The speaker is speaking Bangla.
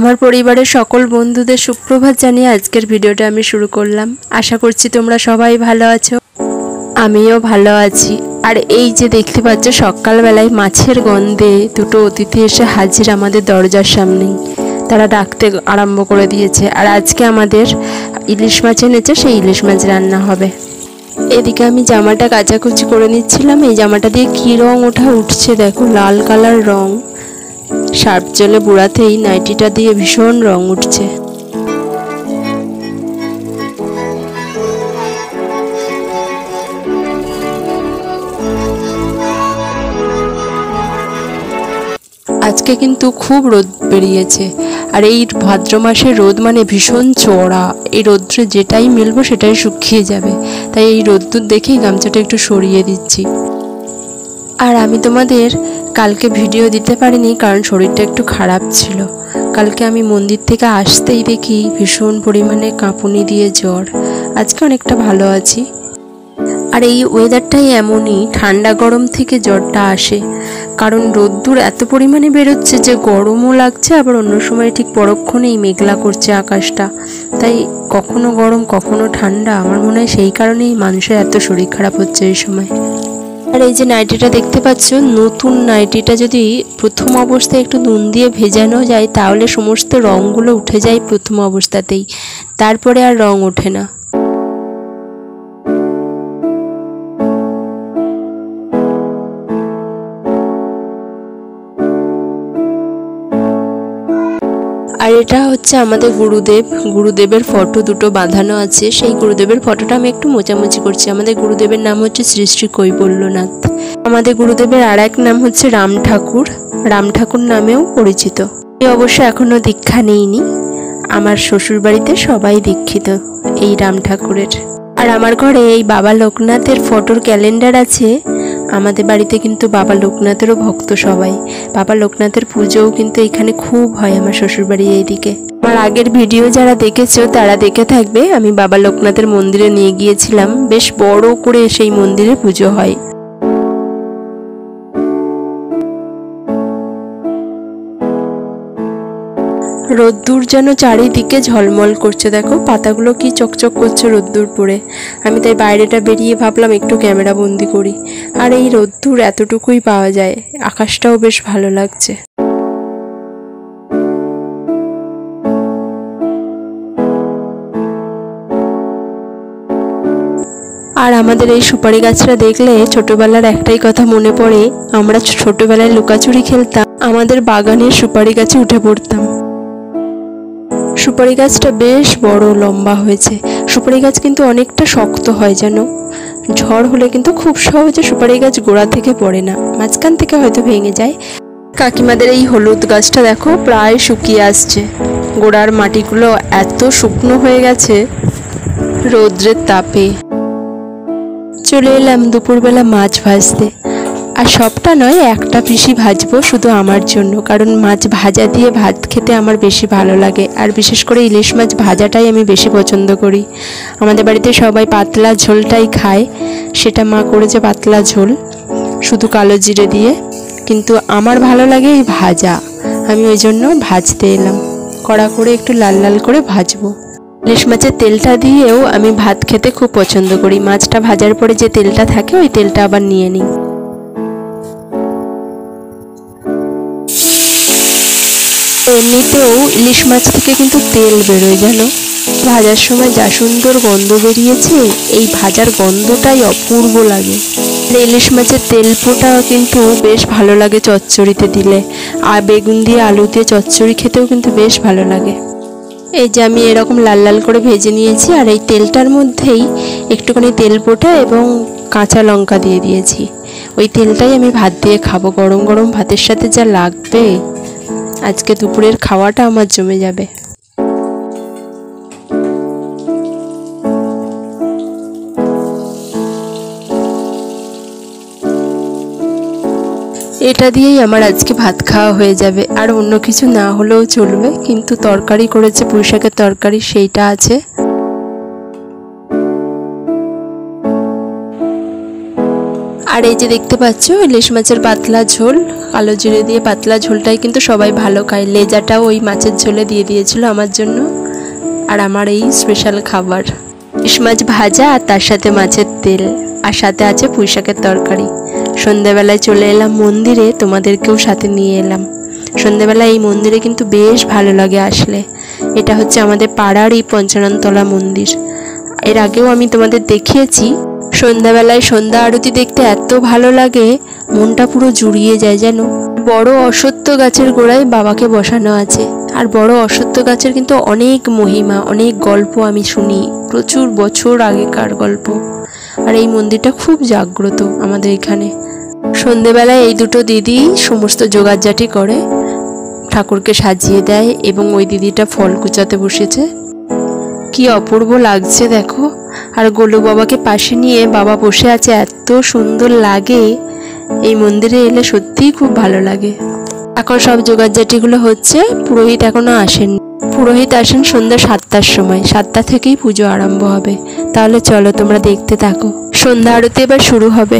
আমার পরিবারের সকল বন্ধুদের সুপ্রভাত জানিয়ে আজকের ভিডিওটা আমি শুরু করলাম। আশা করছি তোমরা সবাই ভালো আছো, আমিও ভালো আছি। আর এই যে দেখতে পাচ্ছ সকালবেলায় মাছের গন্ধে দুটো অতিথি এসে হাজির আমাদের দরজার সামনেই। তারা ডাকতে আরম্ভ করে দিয়েছে। আর আজকে আমাদের ইলিশ মাছ এনেছে, সেই ইলিশ মাছ রান্না হবে। এদিকে আমি জামাটা কাচাকুচি করে নিচ্ছিলাম। এই জামাটা দিয়ে কী রং উঠছে দেখো, লাল কালার রং। সার্ফ জলে বুড়াতেই নাইটিটা দিয়ে ভীষণ রং উঠছে। আজকে কিন্তু খুব রোদ বেরিয়েছে, আর এই ভাদ্র মাসে রোদ মানে ভীষণ চড়া। এই রোদ্রে যেটাই মিলবো সেটাই শুকিয়ে যাবে, তাই এই রোদ্দুর দেখেই গামছাটা একটু সরিয়ে দিচ্ছি। আর আমি তোমাদের কালকে ভিডিও দিতে পারিনি, কারণ শরীরটা একটু খারাপ ছিল। কালকে আমি মন্দির থেকে আসতেই দেখি ভীষণ পরিমাণে কাঁপুনি দিয়ে জ্বর। আজকে অনেকটা ভালো আছি। আর এই ওয়েদারটাই এমনই, ঠান্ডা গরম থেকে জ্বরটা আসে। কারণ রোদ্দুর এত পরিমাণে বেরোচ্ছে যে গরমও লাগছে, আবার অন্য সময় ঠিক পরক্ষণেই মেঘলা করছে আকাশটা। তাই কখনো গরম কখনো ঠান্ডা, আমার মনে হয় সেই কারণেই মানুষের এত শরীর খারাপ হচ্ছে এই সময়। আর এই যে নাইটিটা দেখতে পাচ্ছ, নতুন নাইটিটা যদি প্রথম অবস্থায় একটু নুন দিয়ে ভেজানো যায় তাহলে সমস্ত রঙগুলো উঠে যায় প্রথম অবস্থাতেই, তারপরে আর রং ওঠে না। আর এটা হচ্ছে আমাদের গুরুদেবের ফটো দুটো বাঁধানো আছে। সেই গুরুদেবের ফটোটা আমি একটু মোচামুচি করছি। আমাদের গুরুদেবের নাম হচ্ছে শ্রী শ্রী কৈবল্যনাথ। আমাদের গুরুদেবের আর এক নাম হচ্ছে রাম ঠাকুর নামেও পরিচিত। আমি অবশ্য এখনো দীক্ষা নেইনি। আমার শ্বশুর বাড়িতে সবাই দীক্ষিত এই রাম ঠাকুরের। আর আমার ঘরে এই বাবা লোকনাথের ফটোর ক্যালেন্ডার আছে। আমাদের বাড়িতে কিন্তু বাবা লোকনাথেরও ভক্ত সবাই। বাবা লোকনাথের পুজোও কিন্তু এখানে খুব হয় আমার শ্বশুরবাড়ি এইদিকে। আমার আগের ভিডিও যারা দেখেছো তারা দেখে থাকবে, আমি বাবা লোকনাথের মন্দিরে নিয়ে গিয়েছিলাম। বেশ বড় করে সেই মন্দিরে পুজো হয়। রোদ্দুর যেন চারিদিকে ঝলমল করছে, দেখো পাতাগুলো কি চকচক করছে রোদ্দুর পড়ে। আমি তাই বাইরেটা বেরিয়ে ভাবলাম একটু ক্যামেরা বন্দি করি। আর এই রোদ্দুর এতটুকুই পাওয়া যায়, আকাশটাও বেশ ভালো লাগছে। আর আমাদের এই সুপারি গাছটা দেখলে ছোটবেলার একটাই কথা মনে পড়ে। আমরা ছোটবেলায় লুকাচুরি খেলতাম, আমাদের বাগানের সুপারি গাছে উঠে পড়তাম। সুপারি গাছটা বেশ বড় লম্বা হয়েছে। সুপারি গাছ কিন্তু অনেকটা শক্ত হয় যেন, ঝড় হলে কিন্তু খুব সহজে সুপারি গাছ গোড়া থেকে পড়ে না, মাঝখান থেকে হয়তো ভেঙে যায়। কাকিমাদের এই হলুদ গাছটা দেখো প্রায় শুকিয়ে আসছে। গোড়ার মাটিগুলো এত শুকনো হয়ে গেছে রৌদ্রের তাপে। চলে এলাম দুপুরবেলা মাছ ভাজতে। আর সবটা নয়, একটা পিসি ভাজবো শুধু আমার জন্য, কারণ মাছ ভাজা দিয়ে ভাত খেতে আমার বেশি ভালো লাগে। আর বিশেষ করে ইলিশ মাছ ভাজাটাই আমি বেশি পছন্দ করি। আমাদের বাড়িতে সবাই পাতলা ঝোলটাই খায়। সেটা মা করেছে পাতলা ঝোল শুধু কালো জিরে দিয়ে, কিন্তু আমার ভালো লাগে এই ভাজা। আমি ওই জন্য ভাজতে এলাম, কড়া করে একটু লাল লাল করে ভাজবো। ইলিশ মাছের তেলটা দিয়েও আমি ভাত খেতে খুব পছন্দ করি। মাছটা ভাজার পরে যে তেলটা থাকে ওই তেলটা আবার নিয়ে নিই। এমনিতেও ইলিশ মাছ থেকে কিন্তু তেল বেরোয় জানো। ভাজার সময় যা সুন্দর গন্ধ বেরিয়েছে, এই ভাজার গন্ধটাই অপূর্ব লাগে। ইলিশ মাছের তেল পোটা কিন্তু বেশ ভালো লাগে চচ্চড়িতে দিলে, আর বেগুন দিয়ে আলু দিয়ে চচ্চড়ি খেতেও কিন্তু বেশ ভালো লাগে। এই যে আমি এরকম লাল লাল করে ভেজে নিয়েছি, আর এই তেলটার মধ্যেই একটুখানি তেল পোটা এবং কাঁচা লঙ্কা দিয়ে দিয়েছি। ওই তেলটাই আমি ভাত দিয়ে খাবো, গরম গরম ভাতের সাথে যা লাগবে। আজকে দুপুরের খাওয়াটা আমার জমে যাবে। এটা দিয়েই আমার আজকে ভাত খাওয়া হয়ে যাবে। আর অন্য কিছু না হলেও চলবে, কিন্তু তরকারি করেছে পুঁই শাকের তরকারি, সেইটা আছে। আর এই যে দেখতে পাচ্ছ ইলিশ মাছের পাতলা ঝোল, কালো জিরে দিয়ে পাতলা ঝোলটাই কিন্তু সবাই ভালো খায়। লেজাটাও ওই মাছের ঝোলে দিয়ে দিয়েছিল আমার জন্য, আর আমার এই স্পেশাল খাবার ইলিশ মাছ ভাজা, আর তার সাথে মাছের তেল, আর সাথে আছে পুঁই শাকের তরকারি। সন্ধ্যাবেলায় চলে এলাম মন্দিরে, তোমাদেরকেও সাথে নিয়ে এলাম। সন্ধ্যাবেলায় এই মন্দিরে কিন্তু বেশ ভালো লাগে আসলে। এটা হচ্ছে আমাদের পাড়ার এই পঞ্চাননতলা মন্দির। এর আগেও আমি তোমাদের দেখিয়েছি। সন্ধ্যাবেলায় সন্ধ্যা আরতি দেখতে এত ভালো লাগে, মনটা পুরো জুড়িয়ে যায় যেন। বড় অশ্বত্থ গাছের গোড়ায় বাবাকে বসানো আছে, আর বড় অশ্বত্থ গাছের কিন্তু অনেক মহিমা, অনেক গল্প আমি শুনি, প্রচুর বছর আগেকার গল্প। আর এই মন্দিরটা খুব জাগ্রত আমাদের এখানে। সন্ধেবেলায় এই দুটো দিদি সমস্ত জোগাড়জাটি করে, ঠাকুরকে সাজিয়ে দেয়, এবং ওই দিদিটা ফল কুচাতে বসেছে। কি অপূর্ব লাগছে দেখো। আর গোলু বাবাকে পাশে নিয়ে বাবা বসে আছে, এত সুন্দর লাগে। এই মন্দিরে এলে সত্যিই খুব ভালো লাগে। এখন সব জোগাড়জাটিগুলো হচ্ছে, পুরোহিত এখনো আসেন। পুরোহিত আসেন সন্ধ্যা 7টার সময়, 7টা থেকেই পুজো আরম্ভ হবে। তাহলে চলো তোমরা দেখতে থাকো। সন্ধ্যা আরতি এবার শুরু হবে।